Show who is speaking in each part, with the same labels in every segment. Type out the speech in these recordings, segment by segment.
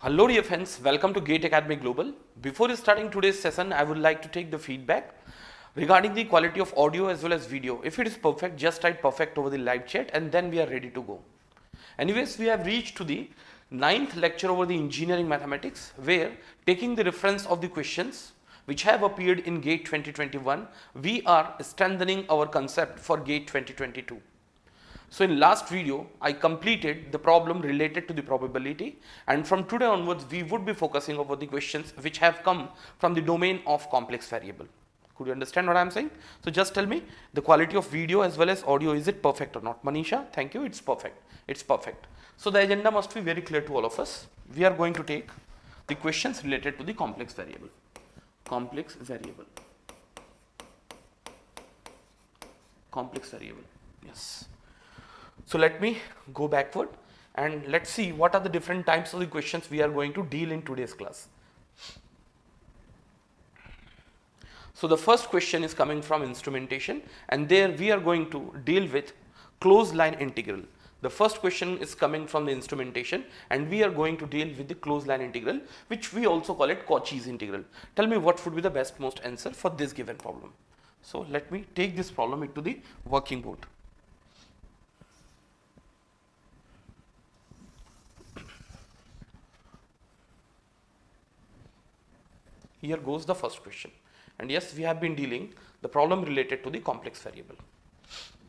Speaker 1: Hello dear friends, welcome to Gate Academy Global. Before starting today's session, I would like to take the feedback regarding the quality of audio as well as video. If it is perfect, just write perfect over the live chat and then we are ready to go. Anyways, we have reached to the 9th lecture over the engineering mathematics, where taking the reference of the questions which have appeared in GATE 2021, we are strengthening our concept for GATE 2022. So in last video, I completed the problem related to the probability, and from today onwards, we would be focusing over the questions which have come from the domain of complex variable. Could you understand what I am saying? So just tell me the quality of video as well as audio, is it perfect or not? Manisha, thank you, it's perfect. It's perfect. So the agenda must be very clear to all of us. We are going to take the questions related to the complex variable. Complex variable. Complex variable. Yes. So let me go backward and let's see what are the different types of the questions we are going to deal in today's class. So the first question is coming from instrumentation, and there we are going to deal with closed line integral. The first question is coming from the instrumentation and we are going to deal with the closed line integral, which we also call it Cauchy's integral. Tell me what would be the best most answer for this given problem. So let me take this problem into the working board. Here goes the first question, and yes, we have been dealing the problem related to the complex variable.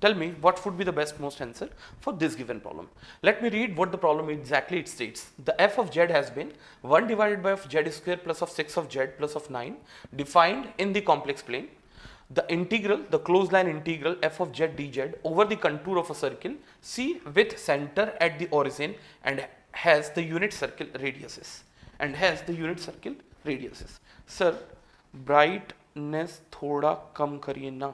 Speaker 1: Tell me what would be the best most answer for this given problem. Let me read what the problem exactly it states. The f of z has been 1 divided by of z square plus of 6 of z plus of 9 defined in the complex plane. The integral, the closed line integral f of z dz over the contour of a circle C with center at the origin and has the unit circle radiuses. Sir, brightness थोड़ा कम करिए ना.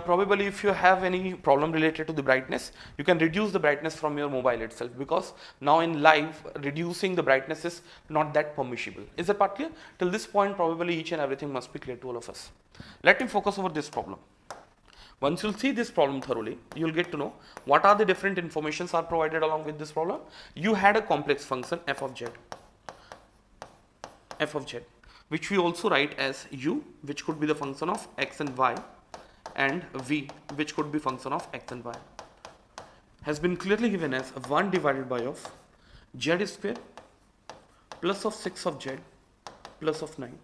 Speaker 1: Probably if you have any problem related to the brightness, you can reduce the brightness from your mobile itself, because now in live reducing the brightness is not that permissible. Is that part clear? Till this point probably each and everything must be clear to all of us. Let me focus over this problem. Once you'll see this problem thoroughly, you'll get to know what are the different informations are provided along with this problem. You had a complex function f of z, which we also write as u, which could be the function of x and y, and v, which could be function of x and y, has been clearly given as 1 divided by of z square plus of 6 of z plus of 9.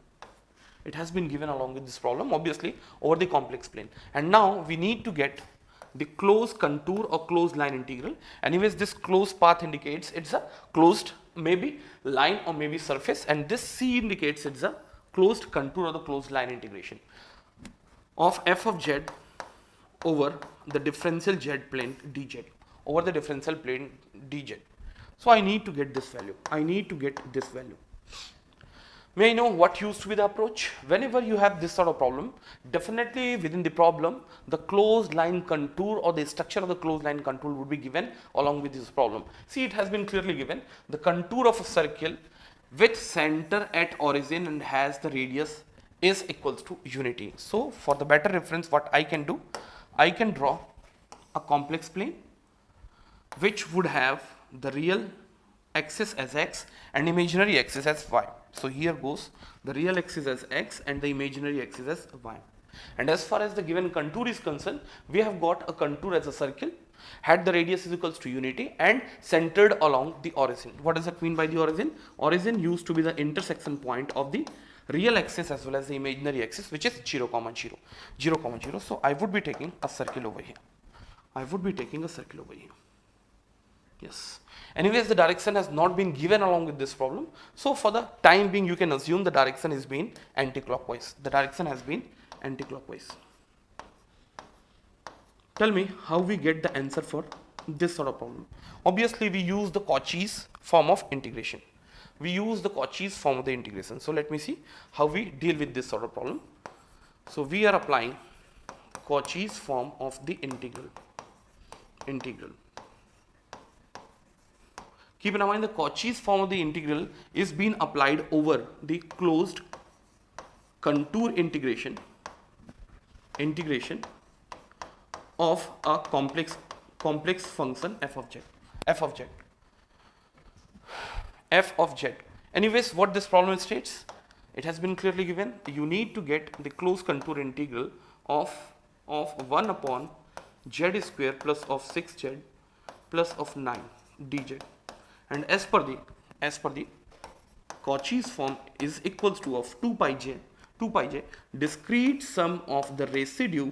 Speaker 1: It has been given along with this problem, obviously over the complex plane, and now we need to get the closed contour or closed line integral. Anyways, this closed path indicates it's a closed maybe line or maybe surface, and this C indicates it's a closed contour or the closed line integration of f of z over the differential z plane dz, over the differential plane dz. So I need to get this value. May I know what used to be the approach? Whenever you have this sort of problem, definitely within the problem, the closed line contour or the structure of the closed line contour would be given along with this problem. See, it has been clearly given. The contour of a circle with center at origin and has the radius is equals to unity. So for the better reference, what I can do, I can draw a complex plane which would have the real axis as x and imaginary axis as y. So here goes the real axis as x and the imaginary axis as y. And as far as the given contour is concerned, we have got a contour as a circle, had the radius is equals to unity and centered along the origin. What does that mean by the origin? Origin used to be the intersection point of the real axis as well as the imaginary axis, which is 0, 0. So I would be taking a circle over here. Yes. Anyways, the direction has not been given along with this problem. So for the time being, you can assume the direction is being anti-clockwise. The direction has been anti-clockwise. Tell me how we get the answer for this sort of problem. Obviously, we use the Cauchy's form of integration. So let me see how we deal with this sort of problem. So we are applying Cauchy's form of the integral. Keep in mind the Cauchy's form of the integral is being applied over the closed contour integration of a complex complex function f of z. f of z. f of z. Anyways, what this problem states, it has been clearly given. You need to get the closed contour integral of 1 upon z square plus of 6z plus of 9 dz, and as per the Cauchy's form is equals to of 2 pi j discrete sum of the residue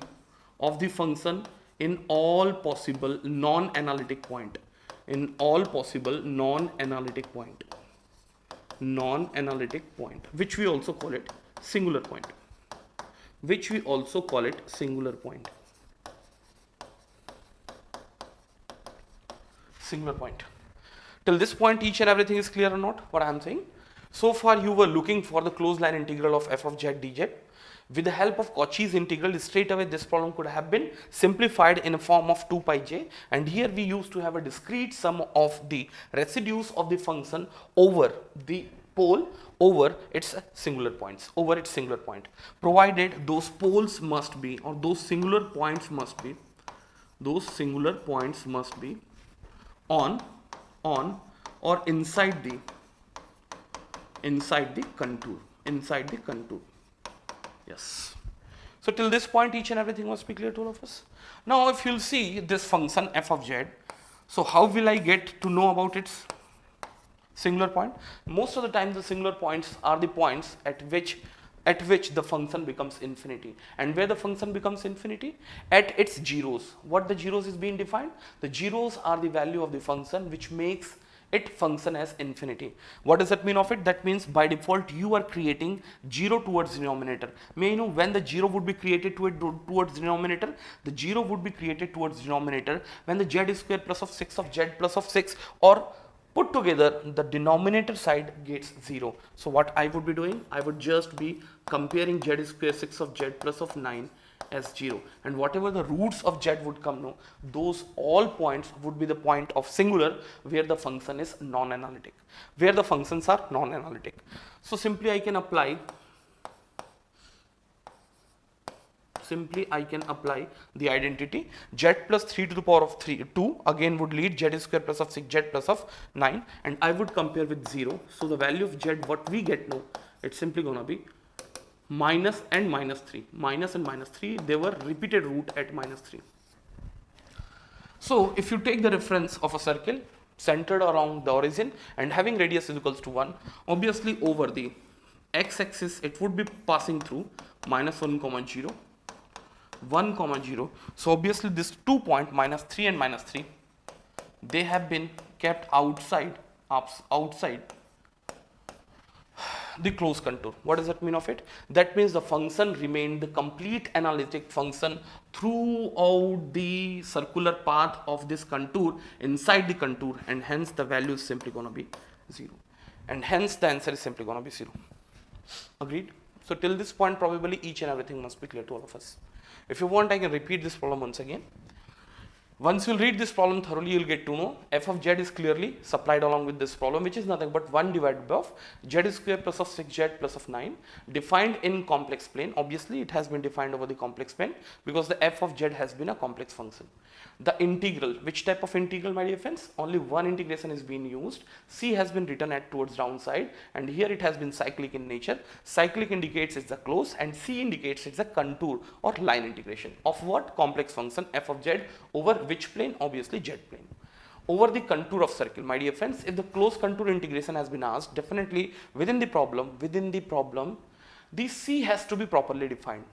Speaker 1: of the function in all possible non-analytic point, which we also call it singular point, Till this point, each and everything is clear or not? What I am saying? So far, you were looking for the closed line integral of f of z dz. With the help of Cauchy's integral, straight away this problem could have been simplified in a form of 2 pi j, and here we used to have a discrete sum of the residues of the function over the pole over its singular points, provided those poles must be, or those singular points must be on or inside the contour. Yes. So till this point, each and everything must be clear to all of us. Now, if you'll see this function f of z, so how will I get to know about its singular point? Most of the time, the singular points are the points at which the function becomes infinity. And where the function becomes infinity? At its zeros. What the zeros is being defined? The zeros are the value of the function which makes it function as infinity. What does that mean of it? That means by default you are creating 0 towards denominator. May I know when the 0 would be created towards denominator? The 0 would be created towards denominator when the z square plus of 6 of z plus of 6, or put together the denominator side gets 0. So what I would be doing? I would just be comparing z square 6 of z plus of 9 as 0, and whatever the roots of z would come, no, those all points would be the point of singular where the function is non-analytic, where the functions are non-analytic. So simply I can apply the identity z plus 3 to the power of 2 again would lead z square plus of 6z plus of 9, and I would compare with 0. So the value of z what we get now, it's simply gonna be minus and minus 3, they were repeated root at minus 3. So if you take the reference of a circle centered around the origin and having radius is equals to 1, obviously over the x-axis it would be passing through minus 1 comma 0, 1 comma 0. So obviously this 2 point minus 3 and minus 3, they have been kept outside the closed contour. What does that mean of it? That means the function remained the complete analytic function throughout the circular path of this contour inside the contour, and hence the value is simply going to be 0, and hence the answer is simply going to be 0. Agreed? So till this point probably each and everything must be clear to all of us. If you want, I can repeat this problem once again. Once you read this problem thoroughly, you will get to know f of z is clearly supplied along with this problem, which is nothing but 1 divided by of z square plus of 6z plus of 9 defined in complex plane. Obviously, it has been defined over the complex plane because the f of z has been a complex function. The integral, which type of integral, my dear friends? Only one integration is being used. C has been written at towards downside, and here it has been cyclic in nature. Cyclic indicates it's the close, and C indicates it's the contour or line integration of what? Complex function f of z over which plane? Obviously z plane. Over the contour of circle, my dear friends, if the closed contour integration has been asked, definitely within the problem, the C has to be properly defined.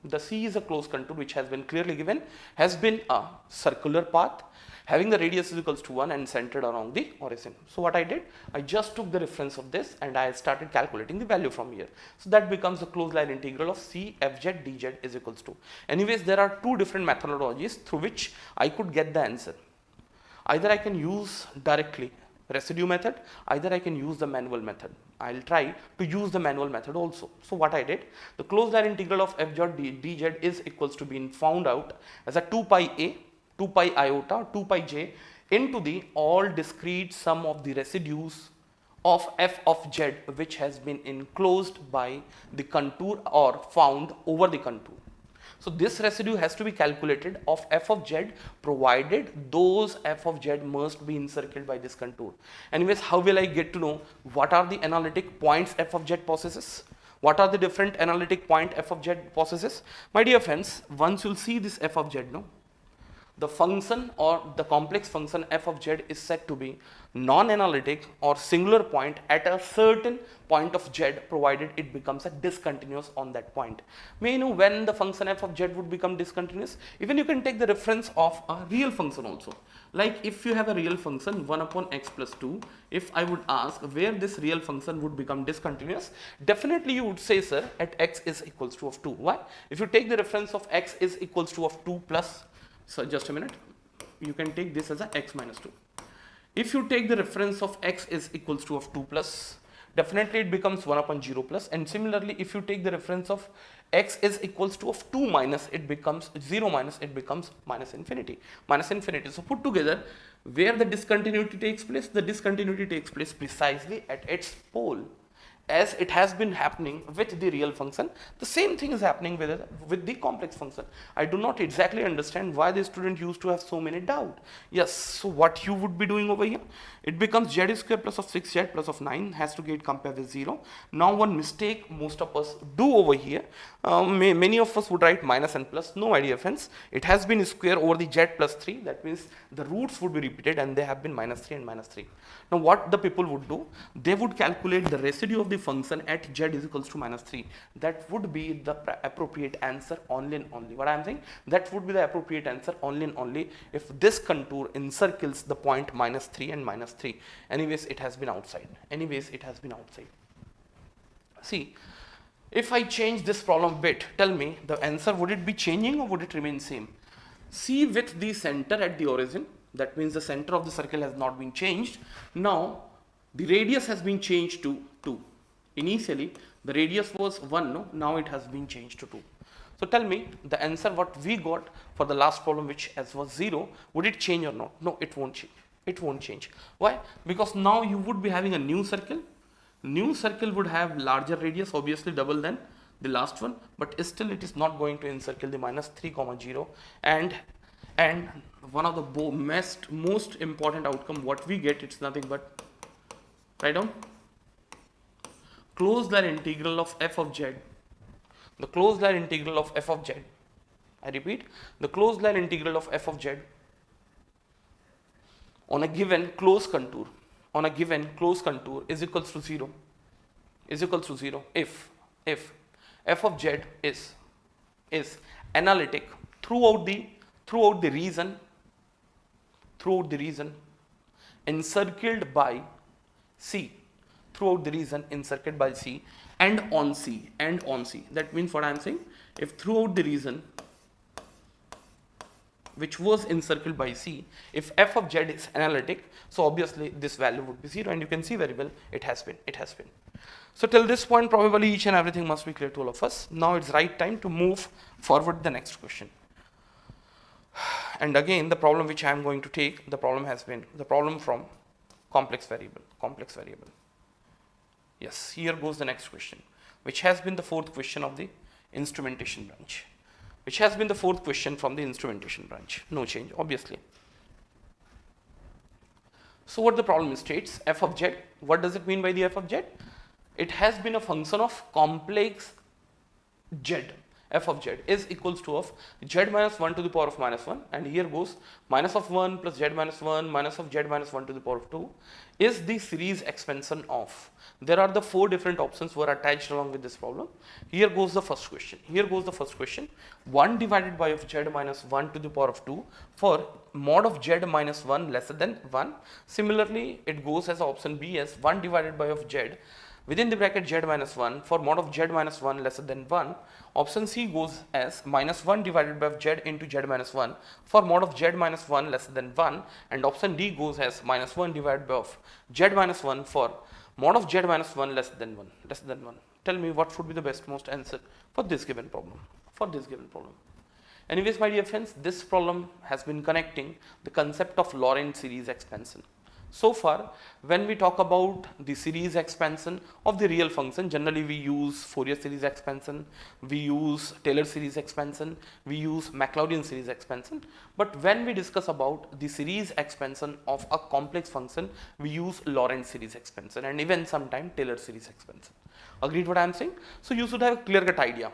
Speaker 1: The C is a closed contour which has been clearly given, has been a circular path having the radius is equals to 1 and centered around the origin. So what I did, I just took the reference of this and I started calculating the value from here. So that becomes the closed line integral of C fz dz is equals to. Anyways, there are two different methodologies through which I could get the answer. Either I can use directly residue method, either I can use the manual method. I'll try to use the manual method also. So what I did, the closed line integral of fz dz is equals to being found out as a 2 pi a, 2 pi iota, 2 pi j into the all discrete sum of the residues of f of z which has been enclosed by the contour or found over the contour. So this residue has to be calculated of f of z, provided those f of z must be encircled by this contour. Anyways, how will I get to know what are the analytic points f of z possesses? What are the different analytic point f of z possesses? My dear friends, once you'll see this f of z, no, the function or the complex function f of z is said to be non-analytic or singular point at a certain point of z, provided it becomes a discontinuous on that point. May you know when the function f of z would become discontinuous? Even you can take the reference of a real function also. Like if you have a real function 1 upon x plus 2, if I would ask where this real function would become discontinuous, definitely you would say, sir, at x is equals to of 2. Why? If you take the reference of x is equals to of 2 plus, so just a minute, you can take this as a x minus 2. If you take the reference of x is equals to of 2 plus, definitely it becomes 1 upon 0 plus, and similarly if you take the reference of x is equals to of 2 minus, it becomes 0 minus, it becomes minus infinity. So put together, where the discontinuity takes place, the discontinuity takes place precisely at its pole. As it has been happening with the real function, the same thing is happening with the complex function. I do not exactly understand why the student used to have so many doubt. Yes, so what you would be doing over here, it becomes z square plus of 6z plus of 9 has to get compared with 0. Now one mistake most of us do over here, many of us would write minus and plus. No, my dear friends, it has been square over the z plus 3. That means the roots would be repeated and they have been minus 3 and minus 3. Now what the people would do, they would calculate the residue of the function at z is equals to minus 3. That would be the appropriate answer only and only. What I am saying, that would be the appropriate answer only and only if this contour encircles the point minus 3 and minus 3. Anyways, it has been outside. See, if I change this problem a bit, tell me the answer, would it be changing or would it remain same? See, with the center at the origin, that means the center of the circle has not been changed. Now the radius has been changed to 2. Initially the radius was 1, no? Now it has been changed to 2. So tell me the answer what we got for the last problem, which as was 0, would it change or not? No, it won't change. It won't change. Why? Because now you would be having a new circle. New circle would have larger radius, obviously double than the last one, but still it is not going to encircle the minus 3 comma 0. And one of the most important outcome what we get, it's nothing but, write down, closed line integral of f of z. The closed line integral of f of z, I repeat, the closed line integral of f of z on a given closed contour, is equals to 0, if f of z is analytic throughout the region encircled by C, and on C. That means what I am saying, if throughout the region which was encircled by C, if f of z is analytic, so obviously this value would be 0, and you can see very well it has been. So till this point probably each and everything must be clear to all of us. Now it's right time to move forward the next question. And again, the problem which I am going to take, the problem has been the problem from complex variable. Yes, here goes the next question, which has been the fourth question of the instrumentation branch. No change, obviously. So what the problem states, f of z, what does it mean by the f of z? It has been a function of complex z. F of z is equals to of z minus 1 to the power of minus 1, and here goes minus of 1 plus z minus 1 minus of z minus 1 to the power of 2 is the series expansion of. There are the 4 different options were attached along with this problem. Here goes the first question. 1 divided by of z minus 1 to the power of 2 for mod of z minus 1 lesser than 1. Similarly, it goes as option B as 1 divided by of z within the bracket z minus 1 for mod of z minus 1 lesser than 1. Option C goes as minus 1 divided by z into z minus 1 for mod of z minus 1 lesser than 1, and option D goes as minus 1 divided by of z minus 1 for mod of z minus 1 less than 1. Tell me what should be the bestmost answer for this given problem. Anyways, my dear friends, this problem has been connecting the concept of Laurent series expansion. So far, when we talk about the series expansion of the real function, generally we use Fourier series expansion, we use Taylor series expansion, we use Maclaurin series expansion. But when we discuss about the series expansion of a complex function, we use Laurent series expansion and even sometimes Taylor series expansion. Agreed what I am saying? So you should have a clear-cut idea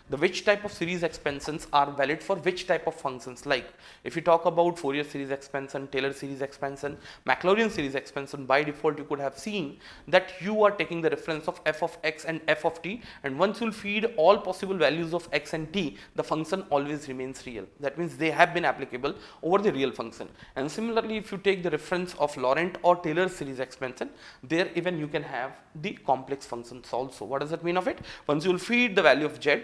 Speaker 1: the which type of series expansions are valid for which type of functions. Like if you talk about Fourier series expansion, Taylor series expansion, Maclaurin series expansion, by default you could have seen that you are taking the reference of f of x and f of t, and once you feed all possible values of x and t, the function always remains real. That means they have been applicable over the real function. And similarly, if you take the reference of Laurent or Taylor series expansion, there even you can have the complex functions also. What does that mean of it? Once you will feed the value of z,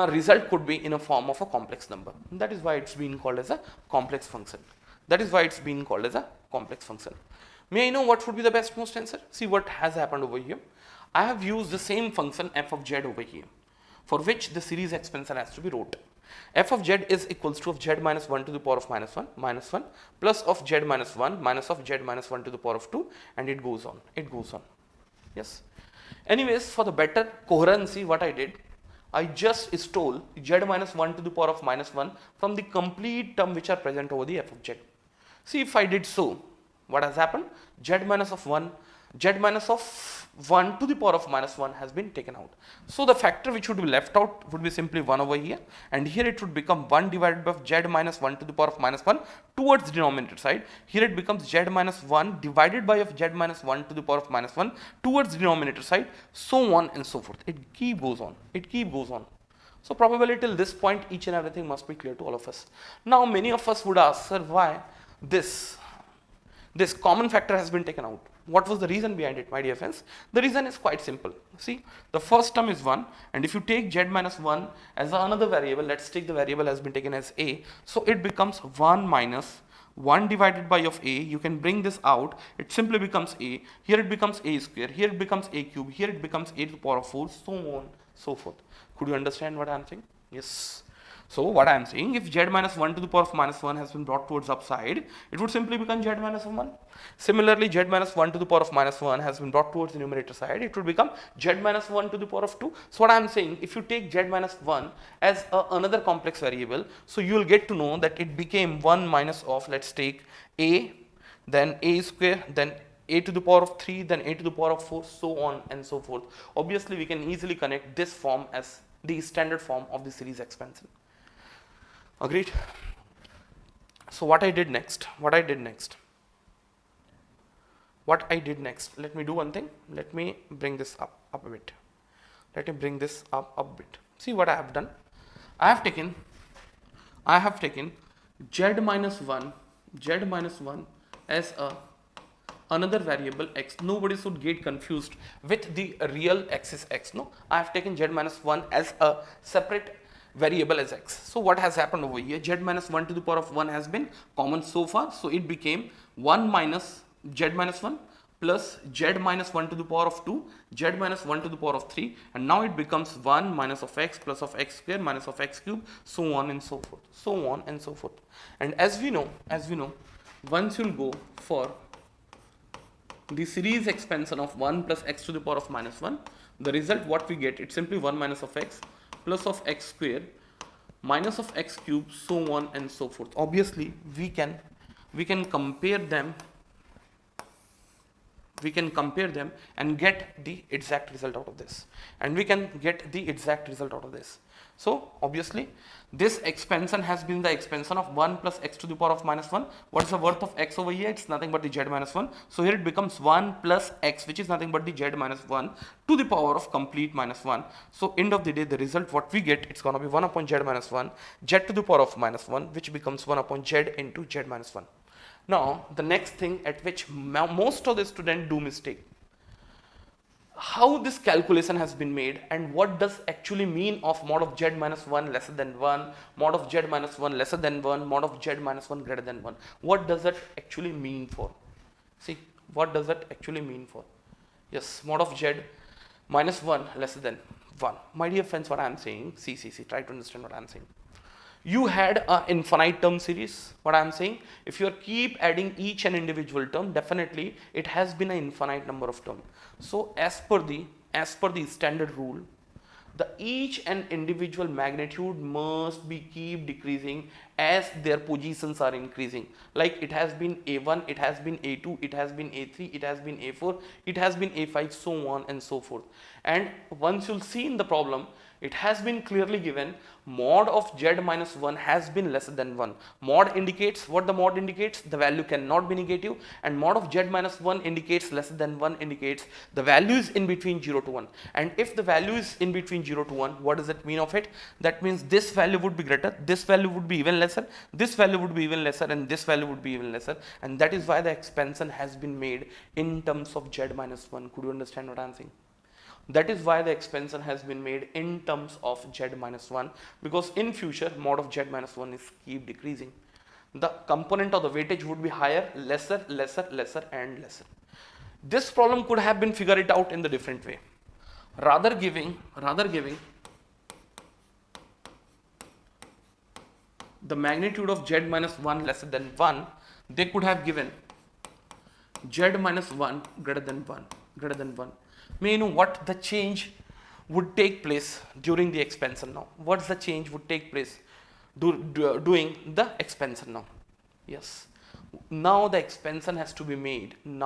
Speaker 1: result could be in a form of a complex number. That is why it's been called as a complex function. That is why it's been called as a complex function. May I know what would be the best most answer? See what has happened over here. I have used the same function f of z over here, for which the series expansion has to be wrote. F of z is equals to of z minus 1 to the power of minus 1 plus of z minus 1 minus of z minus 1 to the power of 2, and it goes on. It goes on. Yes. Anyways, for the better coherency, what I did, I just stole z minus 1 to the power of minus 1 from the complete term which are present over the f of z. See, if I did so, what has happened? Z minus of 1 to the power of minus 1 has been taken out. So the factor which would be left out would be simply 1 over here, and here it would become 1 divided by z minus 1 to the power of minus 1 towards the denominator side. Here it becomes z minus 1 divided by of z minus 1 to the power of minus 1 towards the denominator side, so on and so forth. It keep goes on. It keep goes on. So probably till this point each and everything must be clear to all of us. Now many of us would ask, sir, why this common factor has been taken out? What was the reason behind it, my dear friends? The reason is quite simple. See, the first term is 1, and if you take z minus 1 as another variable, let's take the variable has been taken as a, so it becomes 1 minus 1 divided by of a. You can bring this out, it simply becomes a. Here it becomes a square, here it becomes a cube, here it becomes a to the power of 4, so on, so forth. Could you understand what I am saying? Yes. So what I am saying, if z minus 1 to the power of minus 1 has been brought towards upside, it would simply become z minus 1. Similarly, z minus 1 to the power of minus 1 has been brought towards the numerator side, it would become z minus 1 to the power of 2. So what I am saying, if you take z minus 1 as another complex variable, so you will get to know that it became 1 minus of, let's take a, then a square, then a to the power of 3, then a to the power of 4, so on and so forth. Obviously, we can easily connect this form as the standard form of the series expansion. Agreed? So what I did next, let me do one thing, let me bring this up a bit. See what I have done. I have taken z minus 1 as another variable x. Nobody should get confused with the real axis x. No, I have taken z minus 1 as a separate variable as x. So what has happened over here, z minus 1 to the power of 1 has been common so far, so it became 1 minus z minus 1 plus z minus 1 to the power of 2, z minus 1 to the power of 3, and now it becomes 1 minus of x plus of x square minus of x cube, so on and so forth, And as we know, once you'll go for the series expansion of 1 plus x to the power of minus 1, the result what we get, it's simply 1 minus of x plus of x square minus of x cube, so on and so forth. Obviously, we can compare them and get the exact result out of this. So obviously, this expansion has been the expansion of 1 plus x to the power of minus 1. What is the worth of x over here? It's nothing but the z minus 1. So here it becomes 1 plus x, which is nothing but the z minus 1 to the power of complete minus 1. So end of the day, the result what we get, it's going to be 1 upon z minus 1, z to the power of minus 1, which becomes 1 upon z into z minus 1. Now, the next thing at which most of the students do mistake, how this calculation has been made and what does actually mean of mod of z minus 1 lesser than 1, mod of z minus 1 lesser than 1, mod of z minus 1 greater than 1. What does that actually mean for? See, what does that actually mean for? Yes, mod of z minus 1 lesser than 1. My dear friends, what I am saying, see, try to understand what I am saying. You had an infinite term series. What I am saying, if you keep adding each and individual term, definitely it has been an infinite number of terms. So as per the standard rule, the each and individual magnitude must be keep decreasing as their positions are increasing. Like it has been A1, it has been A2, it has been A3, it has been A4, it has been A5, so on and so forth. And once you'll see in the problem, it has been clearly given mod of z minus 1 has been lesser than 1. Mod indicates what the mod indicates, the value cannot be negative, and mod of z minus 1 indicates lesser than 1 indicates the value is in between 0 to 1. And if the value is in between 0 to 1, what does it mean of it? That means this value would be greater, this value would be even lesser, this value would be even lesser, and this value would be even lesser. And that is why the expansion has been made in terms of z minus 1. Could you understand what I am saying? That is why the expansion has been made in terms of z minus 1, because in future mod of z minus 1 is keep decreasing. The component of the weightage would be higher, lesser, lesser, lesser and lesser. This problem could have been figured it out in the different way. Rather giving the magnitude of z minus 1 lesser than 1, they could have given z minus 1 greater than 1. May you know what the change would take place during the expansion now? What's the change would take place doing the expansion now? Yes. Now the expansion has to be made. In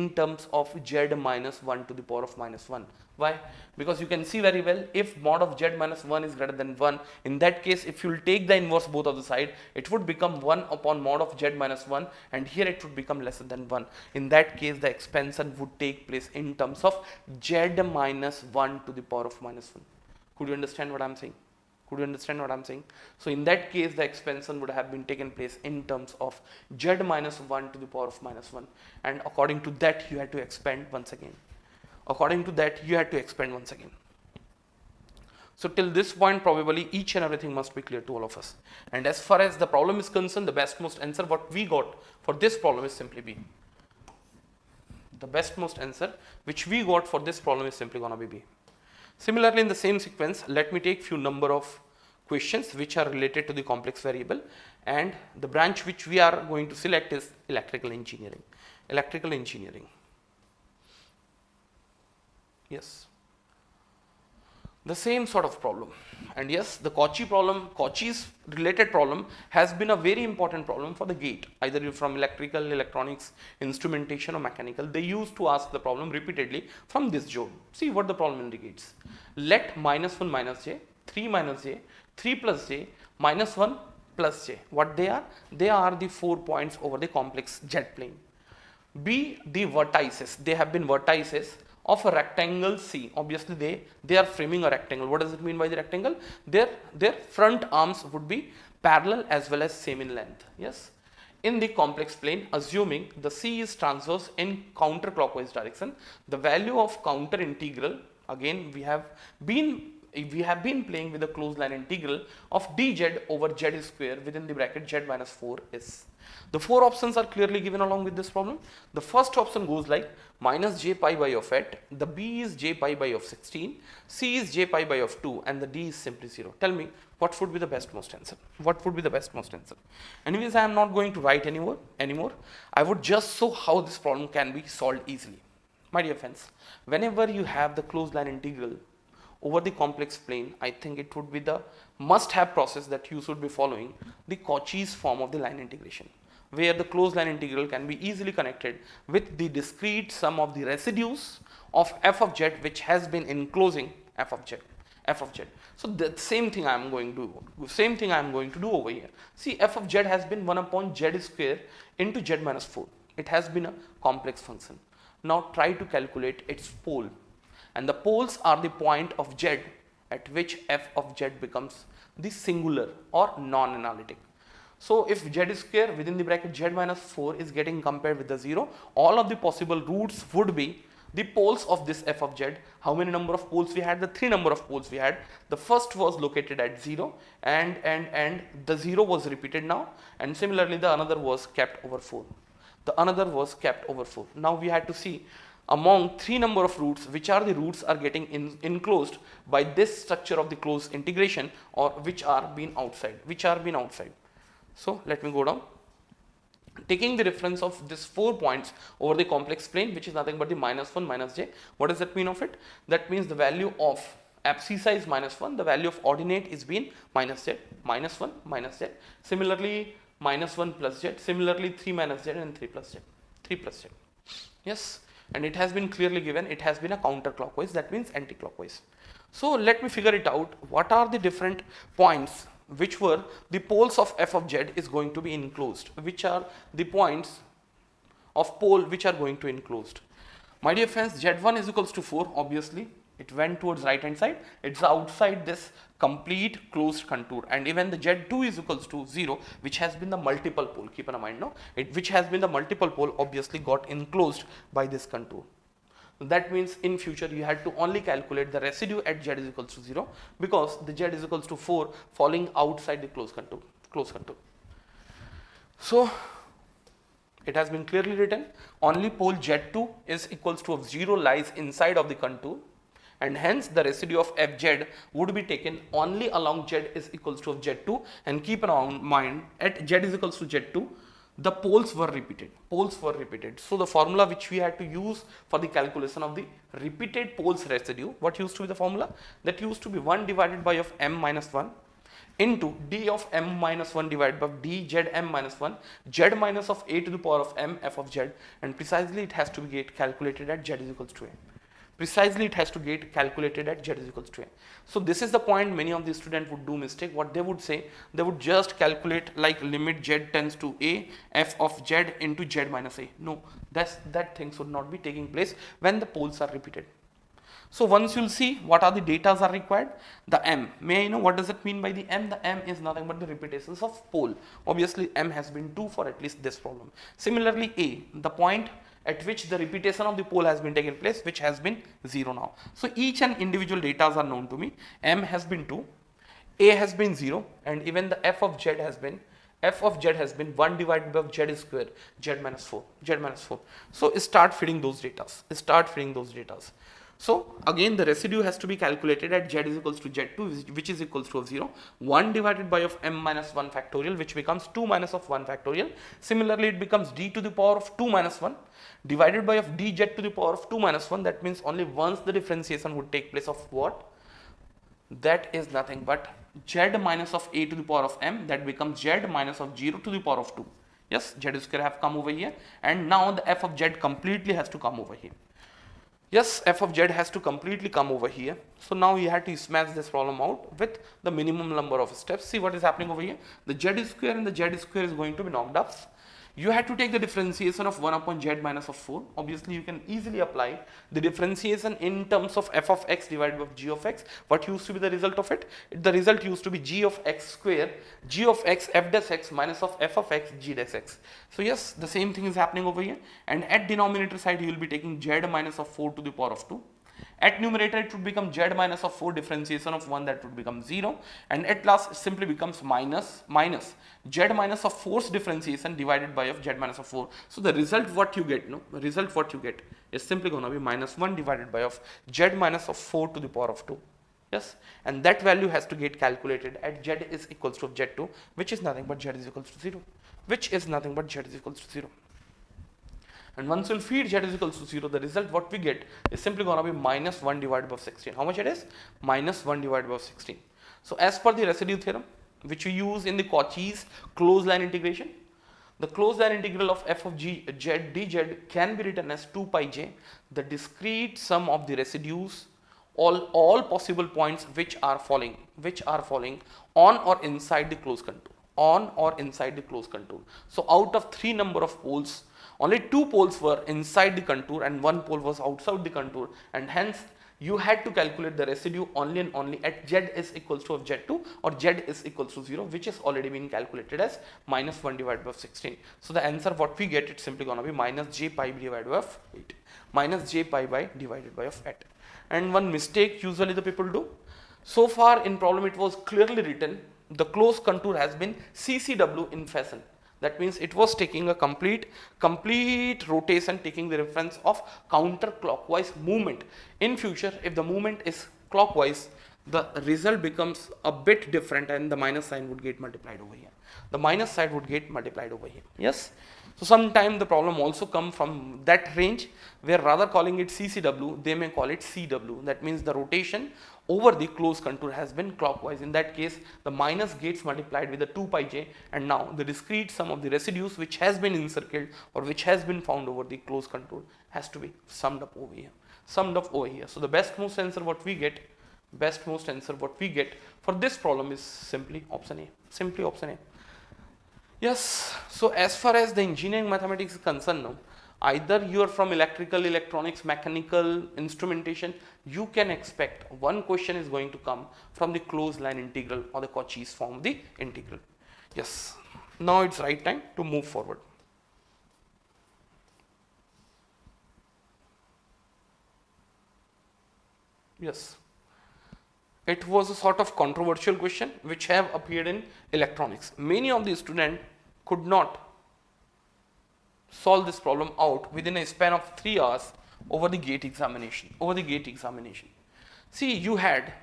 Speaker 1: terms of z minus 1 to the power of minus 1. Why? Because you can see very well, if mod of z minus 1 is greater than 1, in that case if you will take the inverse both of the side, it would become 1 upon mod of z minus 1, and here it would become lesser than 1. In that case the expansion would take place in terms of z minus 1 to the power of minus 1. Could you understand what I am saying? So in that case the expansion would have been taken place in terms of z minus 1 to the power of minus 1, and according to that you had to expand once again. So till this point probably each and everything must be clear to all of us. And as far as the problem is concerned, the bestmost answer what we got for this problem is simply B. The bestmost answer which we got for this problem is simply gonna be B. Similarly, in the same sequence, let me take few number of questions which are related to the complex variable, and the branch which we are going to select is electrical engineering. Yes. The same sort of problem, and yes, the Cauchy's related problem has been a very important problem for the GATE, either from electrical, electronics, instrumentation or mechanical. They used to ask the problem repeatedly from this zone. See what the problem indicates. Let minus 1 minus j, 3 minus j, 3 plus j, minus 1 plus j. What they are? They are the 4 points over the complex z plane. Be the vertices. They have been vertices of a rectangle C. Obviously they are framing a rectangle. What does it mean by the rectangle? Their front arms would be parallel as well as same in length. Yes. In the complex plane, assuming the C is transverse in counterclockwise direction, the value of counter integral, again we have been playing with the closed line integral of dz over z square within the bracket z minus 4 is. The 4 options are clearly given along with this problem. The first option goes like minus j pi by of 8, the B is j pi by of 16, C is j pi by of 2, and the D is simply 0. Tell me what would be the bestmost answer? Anyways, I am not going to write anymore. I would just show how this problem can be solved easily. My dear friends, whenever you have the closed line integral over the complex plane, I think it would be the must-have process that you should be following, the Cauchy's form of the line integration, where the closed line integral can be easily connected with the discrete sum of the residues of f of z which has been enclosing f of z. So the same thing I am going to do over here. See, f of z has been 1 upon z square into z minus 4. It has been a complex function. Now try to calculate its pole. And the poles are the point of z at which f of z becomes the singular or non-analytic. So if z square within the bracket z minus 4 is getting compared with the 0, all of the possible roots would be the poles of this f of z. How many number of poles we had? The 3 number of poles we had. The first was located at 0 and the 0 was repeated now, and similarly the another was kept over 4. Now we had to see among three number of roots, which are the roots are getting enclosed by this structure of the closed integration, or which are being outside, So let me go down. Taking the reference of these 4 points over the complex plane, which is nothing but the -1 minus j. What does that mean of it? That means the value of abscissa is -1, the value of ordinate is being minus z, -1 minus z. Similarly, -1 plus z. Similarly, 3 minus z and 3 plus z. 3 plus z. Yes, and it has been clearly given. It has been a counterclockwise. That means anti-clockwise. So let me figure it out. What are the different points which were the poles of f of z is going to be enclosed? Which are the points of pole which are going to enclosed? My dear friends, z1 is equals to 4. Obviously, it went towards right hand side. It's outside this complete closed contour, and even the z2 is equals to 0, which has been the multiple pole. Keep in mind, no, which has been the multiple pole, obviously got enclosed by this contour. That means in future you had to only calculate the residue at z is equals to 0, because the z is equals to 4 falling outside the closed contour. So it has been clearly written, only pole z2 is equals to 0 lies inside of the contour, and hence the residue of fz would be taken only along z is equals to z2. And keep in mind, at z is equals to z2, the poles were repeated. So the formula which we had to use for the calculation of the repeated poles residue, what used to be the formula? That used to be 1 divided by of m minus 1 into d of m minus 1 divided by d z m minus 1, z minus of a to the power of m f of z, and precisely it has to be calculated at z is equals to a. So this is the point many of the students would do mistake. What they would say, they would just calculate like limit z tends to a f of z into z minus a. No, that thing should not be taking place when the poles are repeated. So once you'll see what are the datas are required, the m, may I know what does it mean by the m? The m is nothing but the repetitions of pole. Obviously m has been 2 for at least this problem. Similarly a, the point at which the repetition of the pole has been taken place, which has been 0 now. So each and individual datas are known to me. M has been 2, A has been 0, and even the f of z has been 1 divided by z square, z minus 4. So start feeding those datas. So again the residue has to be calculated at z is equals to z2, which is equals to 0, 1 divided by of m minus 1 factorial, which becomes 2 minus of 1 factorial. Similarly it becomes d to the power of 2 minus 1 divided by of dz to the power of 2 minus 1. That means only once the differentiation would take place of what? That is nothing but z minus of a to the power of m, that becomes z minus of 0 to the power of 2. Yes, z square have come over here, and now the f of z completely has to come over here. Yes, f of z has to completely come over here. So now you have to smash this problem out with the minimum number of steps. See what is happening over here. The z square and the z square is going to be knocked off. You have to take the differentiation of 1 upon z minus of 4. Obviously, you can easily apply the differentiation in terms of f of x divided by g of x. What used to be the result of it? The result used to be g of x square, g of x f dash x minus of f of x g dash x. So yes, the same thing is happening over here. And at denominator side, you will be taking z minus of 4 to the power of 2. At numerator, it would become z minus of 4 differentiation of 1, that would become 0. And at last, it simply becomes minus z minus of 4's differentiation divided by of z minus of 4. So the result what you get, is simply going to be minus 1 divided by of z minus of 4 to the power of 2. Yes, and that value has to get calculated at z is equals to z2, which is nothing but z is equals to 0. And once you'll feed z is equals to 0, the result what we get is simply going to be minus 1 divided by 16. How much it is? Minus 1 divided by 16. So as per the residue theorem, which we use in the Cauchy's closed line integration, the closed line integral of f of g z dz can be written as 2 pi j, the discrete sum of the residues, all possible points which are falling on or inside the closed contour. So out of 3 number of poles, only 2 poles were inside the contour and 1 pole was outside the contour, and hence you had to calculate the residue only and only at z is equals to of z2 or z is equals to 0, which is already been calculated as minus 1 divided by 16. So the answer what we get, it's simply going to be minus j pi divided by 8. Minus j pi by divided by of 8. And one mistake usually the people do. So far in problem it was clearly written the closed contour has been CCW in fashion. That means it was taking a complete rotation, taking the reference of counterclockwise movement. In future, if the movement is clockwise, the result becomes a bit different and the minus sign would get multiplied over here. The minus side would get multiplied over here. Yes. So sometimes the problem also come from that range where rather calling it CCW, they may call it CW. That means the rotation over the closed contour has been clockwise. In that case, the minus gets multiplied with the 2 pi j, and now the discrete sum of the residues which has been encircled or which has been found over the closed contour has to be summed up over here. So the best most answer what we get for this problem is simply option A. Yes, so as far as the engineering mathematics is concerned now, either you are from electrical, electronics, mechanical, instrumentation, you can expect one question is going to come from the closed line integral or the Cauchy's form of the integral. Yes, now it's right time to move forward. Yes, it was a sort of controversial question which have appeared in electronics. Many of the students could not solve this problem out within a span of 3 hours over the gate examination. See, you had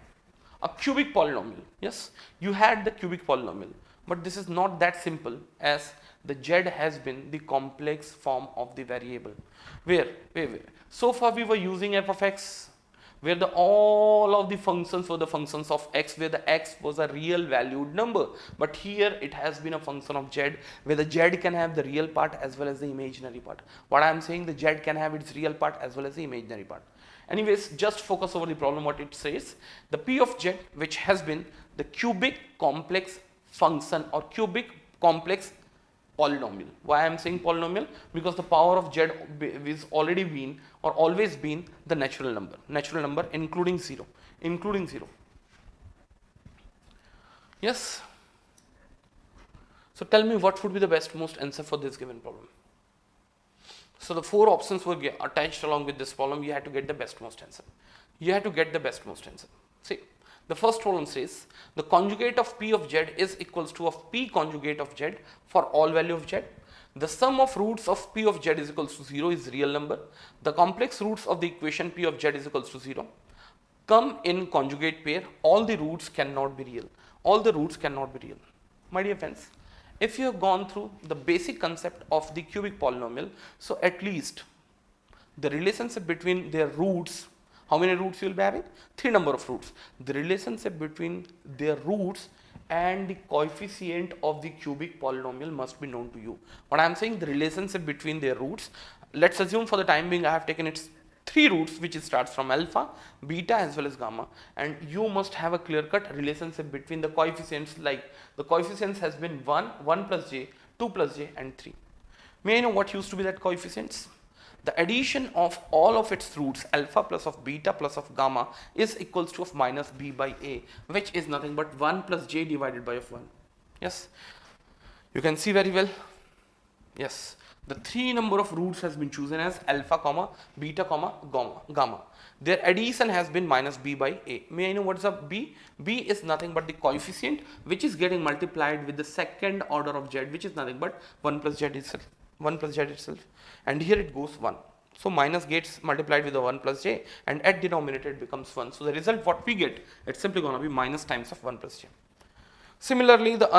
Speaker 1: a cubic polynomial. Yes, you had the cubic polynomial, but this is not that simple, as the z has been the complex form of the variable. Where so far we were using f of x, where all of the functions were the functions of x, where the x was a real valued number. But here it has been a function of z, where the z can have the real part as well as the imaginary part. What I am saying, the z can have its real part as well as the imaginary part. Anyways, just focus over the problem what it says. The p of z, which has been the cubic complex function or cubic complex polynomial. Why I am saying polynomial? Because the power of z is already been or always been the natural number including 0. Yes. So tell me what would be the best most answer for this given problem. So the 4 options were attached along with this problem. You had to get the best most answer. See, the first problem says the conjugate of p of z is equals to of p conjugate of z for all value of z. The sum of roots of p of z is equals to 0 is real number. The complex roots of the equation p of z is equals to 0 come in conjugate pair. All the roots cannot be real. My dear friends, if you have gone through the basic concept of the cubic polynomial, so at least the relationship between their roots, how many roots you will be having? 3 number of roots. The relationship between their roots and the coefficient of the cubic polynomial must be known to you. What I am saying, the relationship between their roots, let's assume for the time being I have taken its 3 roots, which starts from alpha, beta as well as gamma, and you must have a clear-cut relationship between the coefficients, like the coefficients has been 1, 1 plus j, 2 plus j and 3. May I know what used to be that coefficients? The addition of all of its roots, alpha plus of beta plus of gamma, is equals to of minus b by a, which is nothing but 1 plus j divided by of 1. Yes, you can see very well. Yes, the 3 number of roots has been chosen as alpha comma beta comma gamma. Their addition has been minus b by a. May I know what is a b? B is nothing but the coefficient which is getting multiplied with the second order of z, which is nothing but 1 plus z itself. And here it goes 1. So minus gets multiplied with the 1 plus j, and at denominator it becomes 1. So the result what we get, it's simply going to be minus times of 1 plus j. Similarly, the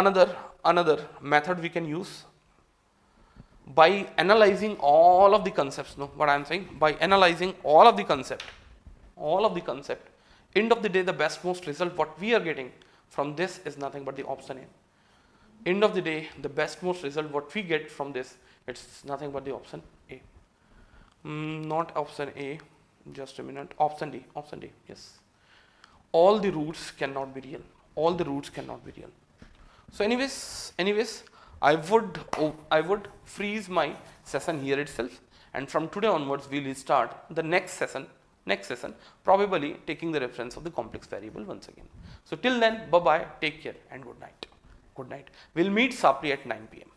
Speaker 1: another method we can use by analyzing all of the concepts. No, what I am saying, by analyzing all of the concept, end of the day the best most result what we are getting from this is nothing but the option A. End of the day, the best most result what we get from this, it's nothing but the option A. Not option A, just a minute, option D, yes. All the roots cannot be real. So anyways, I would freeze my session here itself, and from today onwards we will start the next session, probably taking the reference of the complex variable once again. So till then, bye bye, take care and good night. We'll meet sharply at 9 p.m.